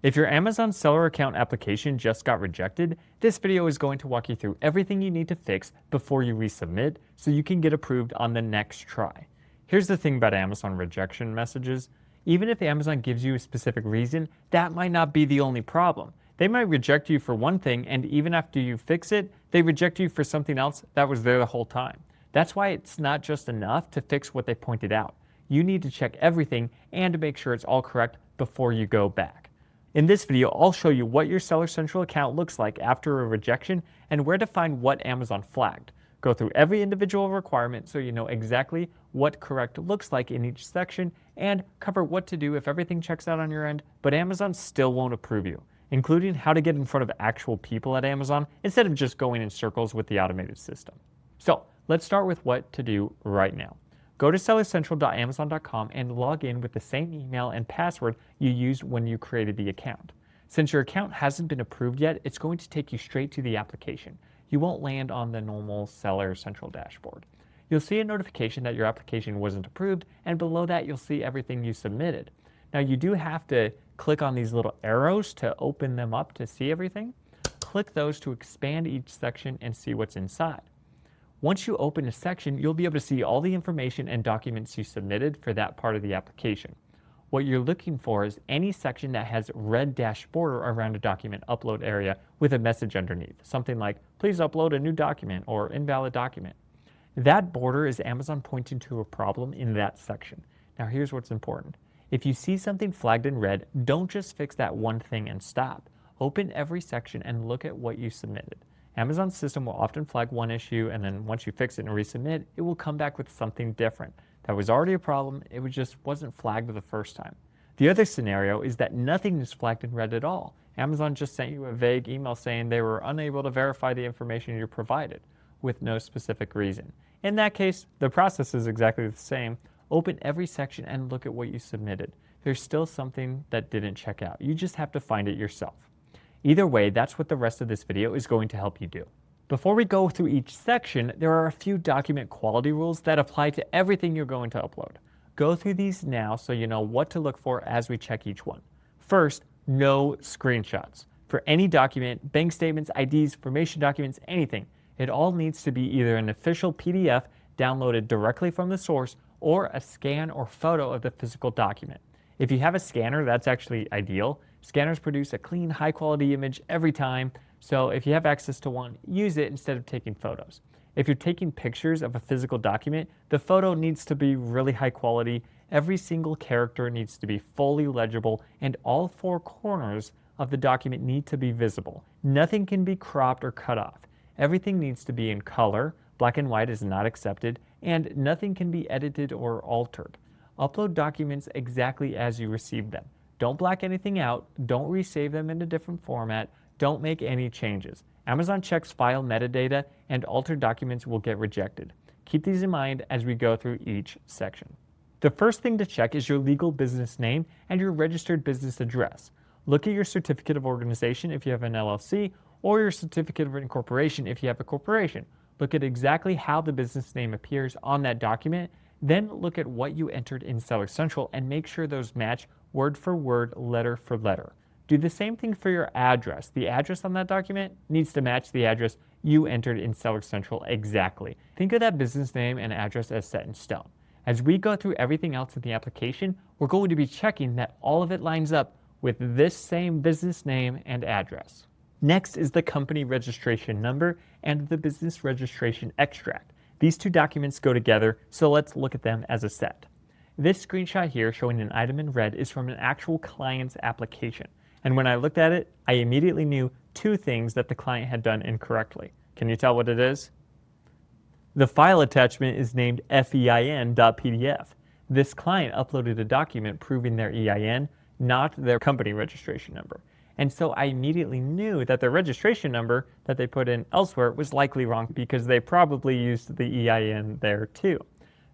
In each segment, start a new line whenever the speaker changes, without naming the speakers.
If your Amazon seller account application just got rejected, this video is going to walk you through everything you need to fix before you resubmit so you can get approved on the next try. Here's the thing about Amazon rejection messages. Even if Amazon gives you a specific reason, that might not be the only problem. They might reject you for one thing, and even after you fix it, they reject you for something else that was there the whole time. That's why it's not just enough to fix what they pointed out. You need to check everything and make sure it's all correct before you go back. In this video, I'll show you what your Seller Central account looks like after a rejection and where to find what Amazon flagged. Go through every individual requirement so you know exactly what correct looks like in each section, and cover what to do if everything checks out on your end, but Amazon still won't approve you, including how to get in front of actual people at Amazon instead of just going in circles with the automated system. So let's start with what to do right now. Go to sellercentral.amazon.com and log in with the same email and password you used when you created the account. Since your account hasn't been approved yet, it's going to take you straight to the application. You won't land on the normal Seller Central dashboard. You'll see a notification that your application wasn't approved, and below that you'll see everything you submitted. Now you do have to click on these little arrows to open them up to see everything. Click those to expand each section and see what's inside. Once you open a section, you'll be able to see all the information and documents you submitted for that part of the application. What you're looking for is any section that has red dashed border around a document upload area with a message underneath, something like, please upload a new document or invalid document. That border is Amazon pointing to a problem in that section. Now here's what's important. If you see something flagged in red, don't just fix that one thing and stop. Open every section and look at what you submitted. Amazon's system will often flag one issue, and then once you fix it and resubmit, it will come back with something different. That was already a problem, it just wasn't flagged the first time. The other scenario is that nothing is flagged in red at all. Amazon just sent you a vague email saying they were unable to verify the information you provided, with no specific reason. In that case, the process is exactly the same. Open every section and look at what you submitted. There's still something that didn't check out. You just have to find it yourself. Either way, that's what the rest of this video is going to help you do. Before we go through each section, there are a few document quality rules that apply to everything you're going to upload. Go through these now so you know what to look for as we check each one. First, no screenshots. For any document, bank statements, IDs, formation documents, anything, it all needs to be either an official PDF downloaded directly from the source or a scan or photo of the physical document. If you have a scanner, that's actually ideal. Scanners produce a clean, high-quality image every time, so if you have access to one, use it instead of taking photos. If you're taking pictures of a physical document, the photo needs to be really high quality, every single character needs to be fully legible, and all four corners of the document need to be visible. Nothing can be cropped or cut off. Everything needs to be in color, black and white is not accepted, and nothing can be edited or altered. Upload documents exactly as you receive them. Don't black anything out, don't resave them in a different format, don't make any changes. Amazon checks file metadata, and altered documents will get rejected. Keep these in mind as we go through each section. The first thing to check is your legal business name and your registered business address. Look at your certificate of organization if you have an LLC, or your certificate of incorporation if you have a corporation. Look at exactly how the business name appears on that document. Then look at what you entered in Seller Central and make sure those match word for word, letter for letter. Do the same thing for your address. The address on that document needs to match the address you entered in Seller Central exactly. Think of that business name and address as set in stone. As we go through everything else in the application, we're going to be checking that all of it lines up with this same business name and address. Next is the company registration number and the business registration extract. These two documents go together, so let's look at them as a set. This screenshot here showing an item in red is from an actual client's application. And when I looked at it, I immediately knew two things that the client had done incorrectly. Can you tell what it is? The file attachment is named FEIN.pdf. This client uploaded a document proving their EIN, not their company registration number. And so I immediately knew that the registration number that they put in elsewhere was likely wrong because they probably used the EIN there too.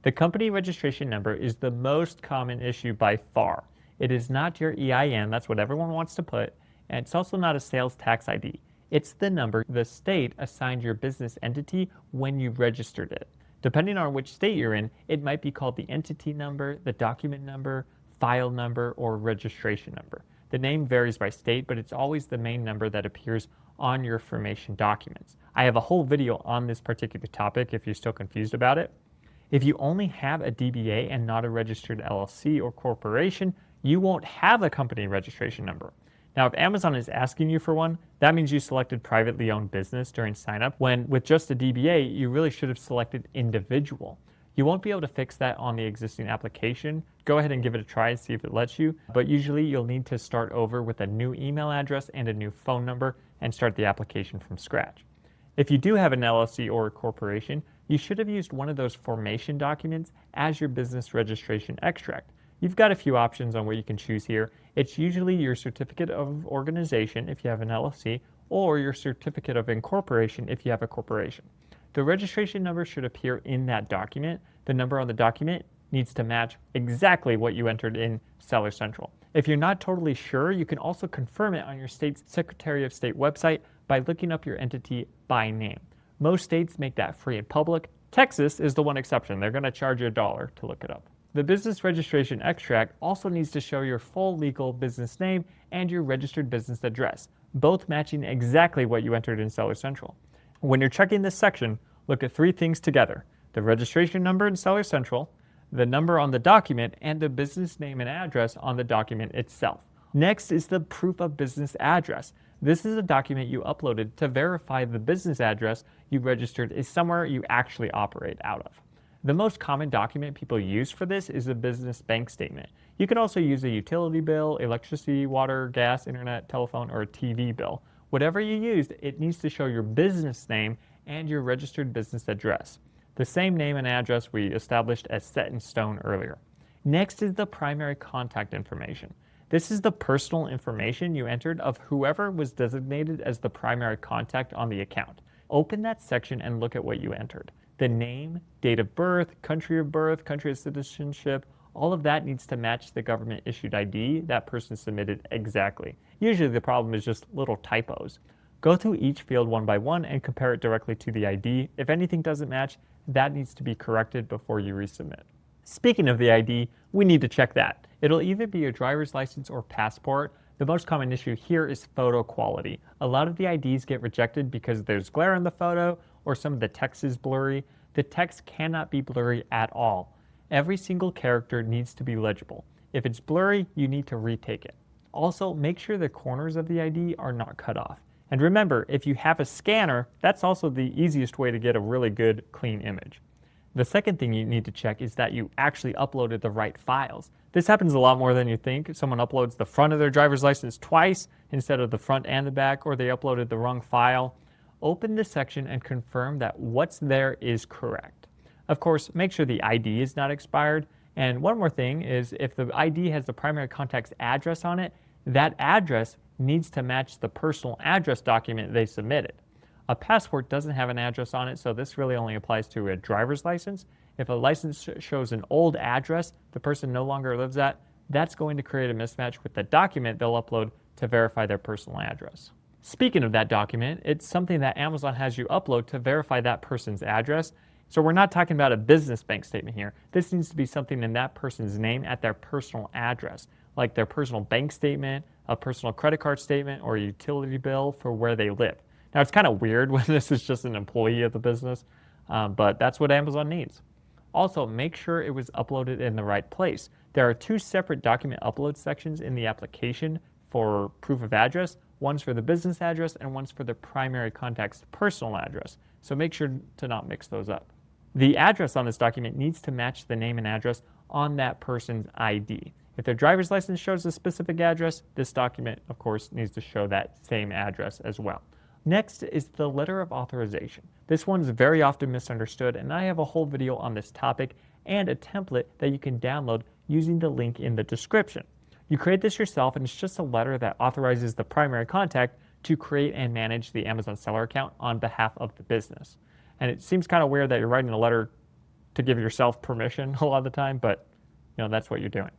The company registration number is the most common issue by far. It is not your EIN, that's what everyone wants to put, and it's also not a sales tax ID. It's the number the state assigned your business entity when you registered it. Depending on which state you're in, it might be called the entity number, the document number, file number, or registration number. The name varies by state, but it's always the main number that appears on your formation documents. I have a whole video on this particular topic if you're still confused about it. If you only have a DBA and not a registered LLC or corporation, you won't have a company registration number. Now, if Amazon is asking you for one, that means you selected privately owned business during signup, when with just a DBA, you really should have selected individual. You won't be able to fix that on the existing application. Go ahead and give it a try and see if it lets you, but usually you'll need to start over with a new email address and a new phone number and start the application from scratch. If you do have an LLC or a corporation, you should have used one of those formation documents as your business registration extract. You've got a few options on what you can choose here. It's usually your certificate of organization if you have an LLC, or your certificate of incorporation if you have a corporation. The registration number should appear in that document. The number on the document needs to match exactly what you entered in Seller Central. If you're not totally sure, you can also confirm it on your state's Secretary of State website by looking up your entity by name. Most states make that free and public. Texas is the one exception. They're going to charge you $1 to look it up. The business registration extract also needs to show your full legal business name and your registered business address, both matching exactly what you entered in Seller Central. When you're checking this section, look at 3 things together: the registration number in Seller Central, the number on the document, and the business name and address on the document itself. Next is the proof of business address. This is a document you uploaded to verify the business address you registered is somewhere you actually operate out of. The most common document people use for this is a business bank statement. You can also use a utility bill, electricity, water, gas, internet, telephone, or a TV bill. Whatever you used, it needs to show your business name and your registered business address, the same name and address we established as set in stone earlier. Next is the primary contact information. This is the personal information you entered of whoever was designated as the primary contact on the account. Open that section and look at what you entered. The name, date of birth, country of citizenship, all of that needs to match the government issued ID that person submitted exactly. Usually the problem is just little typos. Go through each field one by one and compare it directly to the ID. If anything doesn't match, that needs to be corrected before you resubmit. Speaking of the ID, we need to check that. It'll either be your driver's license or passport. The most common issue here is photo quality. A lot of the IDs get rejected because there's glare in the photo or some of the text is blurry. The text cannot be blurry at all. Every single character needs to be legible. If it's blurry, you need to retake it. Also, make sure the corners of the ID are not cut off. And remember, if you have a scanner, that's also the easiest way to get a really good, clean image. The second thing you need to check is that you actually uploaded the right files. This happens a lot more than you think. Someone uploads the front of their driver's license twice instead of the front and the back, or they uploaded the wrong file. Open this section and confirm that what's there is correct. Of course, make sure the ID is not expired. And one more thing is, if the ID has the primary contact's address on it, that address needs to match the personal address document they submitted. A passport doesn't have an address on it, so this really only applies to a driver's license. If a license shows an old address the person no longer lives at, that's going to create a mismatch with the document they'll upload to verify their personal address. Speaking of that document, it's something that Amazon has you upload to verify that person's address. So we're not talking about a business bank statement here. This needs to be something in that person's name at their personal address, like their personal bank statement, a personal credit card statement, or a utility bill for where they live. Now, it's kind of weird when this is just an employee of the business, but that's what Amazon needs. Also, make sure it was uploaded in the right place. There are 2 separate document upload sections in the application for proof of address. One's for the business address and one's for the primary contact's personal address. So make sure to not mix those up. The address on this document needs to match the name and address on that person's ID. If their driver's license shows a specific address, this document, of course, needs to show that same address as well. Next is the letter of authorization. This one's very often misunderstood, and I have a whole video on this topic and a template that you can download using the link in the description. You create this yourself, and it's just a letter that authorizes the primary contact to create and manage the Amazon seller account on behalf of the business. And it seems kind of weird that you're writing a letter to give yourself permission a lot of the time, but that's what you're doing.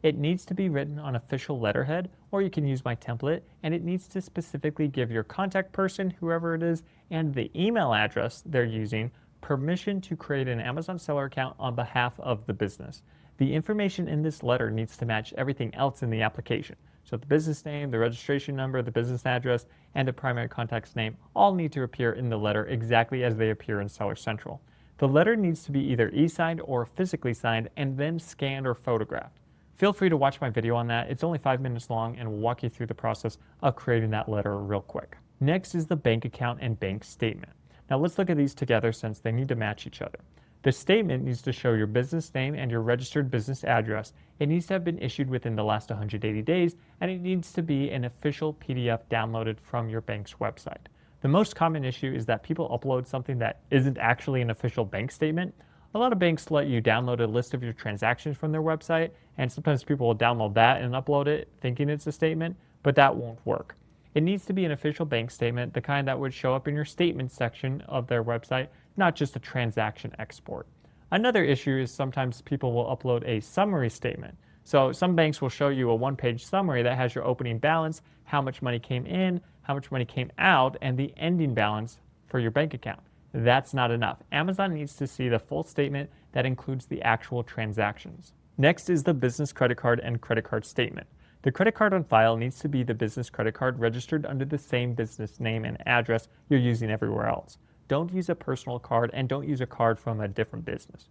It needs to be written on official letterhead, or you can use my template, and it needs to specifically give your contact person, whoever it is, and the email address they're using permission to create an Amazon seller account on behalf of the business. The information in this letter needs to match everything else in the application. So the business name, the registration number, the business address, and the primary contact's name all need to appear in the letter exactly as they appear in Seller Central. The letter needs to be either e-signed or physically signed and then scanned or photographed. Feel free to watch my video on that. It's only 5 minutes long and will walk you through the process of creating that letter real quick. Next is the bank account and bank statement. Now let's look at these together since they need to match each other. The statement needs to show your business name and your registered business address. It needs to have been issued within the last 180 days, and it needs to be an official PDF downloaded from your bank's website. The most common issue is that people upload something that isn't actually an official bank statement. A lot of banks let you download a list of your transactions from their website, and sometimes people will download that and upload it thinking it's a statement, but that won't work. It needs to be an official bank statement, the kind that would show up in your statement section of their website, not just a transaction export. Another issue is sometimes people will upload a summary statement. So some banks will show you a one-page summary that has your opening balance, how much money came in, how much money came out, and the ending balance for your bank account. That's not enough. Amazon needs to see the full statement that includes the actual transactions. Next is the business credit card and credit card statement. The credit card on file needs to be the business credit card registered under the same business name and address you're using everywhere else. Don't use a personal card and don't use a card from a different business.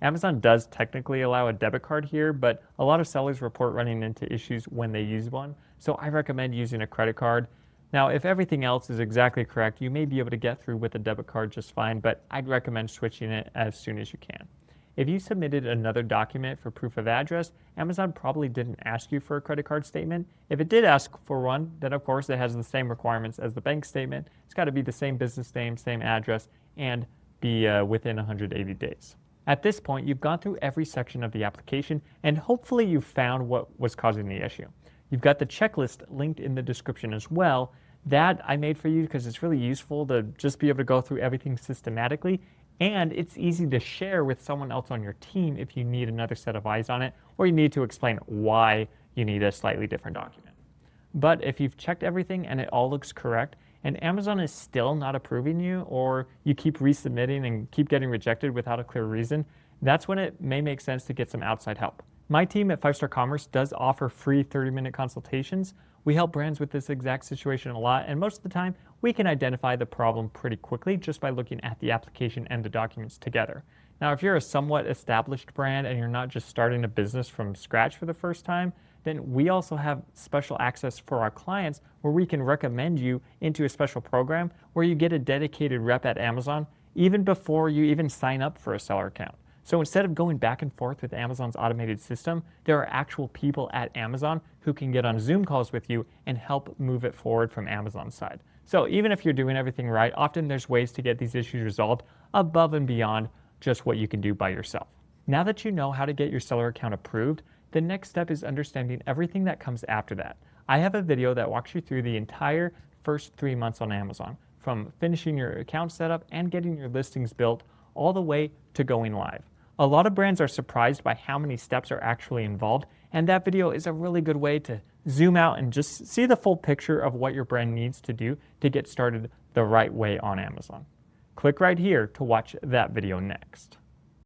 Amazon does technically allow a debit card here, but a lot of sellers report running into issues when they use one, so I recommend using a credit card. Now, if everything else is exactly correct, you may be able to get through with a debit card just fine, but I'd recommend switching it as soon as you can. If you submitted another document for proof of address, Amazon probably didn't ask you for a credit card statement. If it did ask for one, then of course it has the same requirements as the bank statement. It's got to be the same business name, same address, and be within 180 days. At this point, you've gone through every section of the application, and hopefully you've found what was causing the issue. You've got the checklist linked in the description as well. That I made for you because it's really useful to just be able to go through everything systematically, and it's easy to share with someone else on your team if you need another set of eyes on it, or you need to explain why you need a slightly different document. But if you've checked everything and it all looks correct, and Amazon is still not approving you, or you keep resubmitting and keep getting rejected without a clear reason, that's when it may make sense to get some outside help. My team at 5 Star Commerce does offer free 30-minute consultations. We help brands with this exact situation a lot, and most of the time, we can identify the problem pretty quickly just by looking at the application and the documents together. Now, if you're a somewhat established brand and you're not just starting a business from scratch for the first time, then we also have special access for our clients where we can recommend you into a special program where you get a dedicated rep at Amazon even before you even sign up for a seller account. So instead of going back and forth with Amazon's automated system, there are actual people at Amazon who can get on Zoom calls with you and help move it forward from Amazon's side. So even if you're doing everything right, often there's ways to get these issues resolved above and beyond just what you can do by yourself. Now that you know how to get your seller account approved, the next step is understanding everything that comes after that. I have a video that walks you through the entire first 3 months on Amazon, from finishing your account setup and getting your listings built all the way to going live. A lot of brands are surprised by how many steps are actually involved, and that video is a really good way to zoom out and just see the full picture of what your brand needs to do to get started the right way on Amazon. Click right here to watch that video next.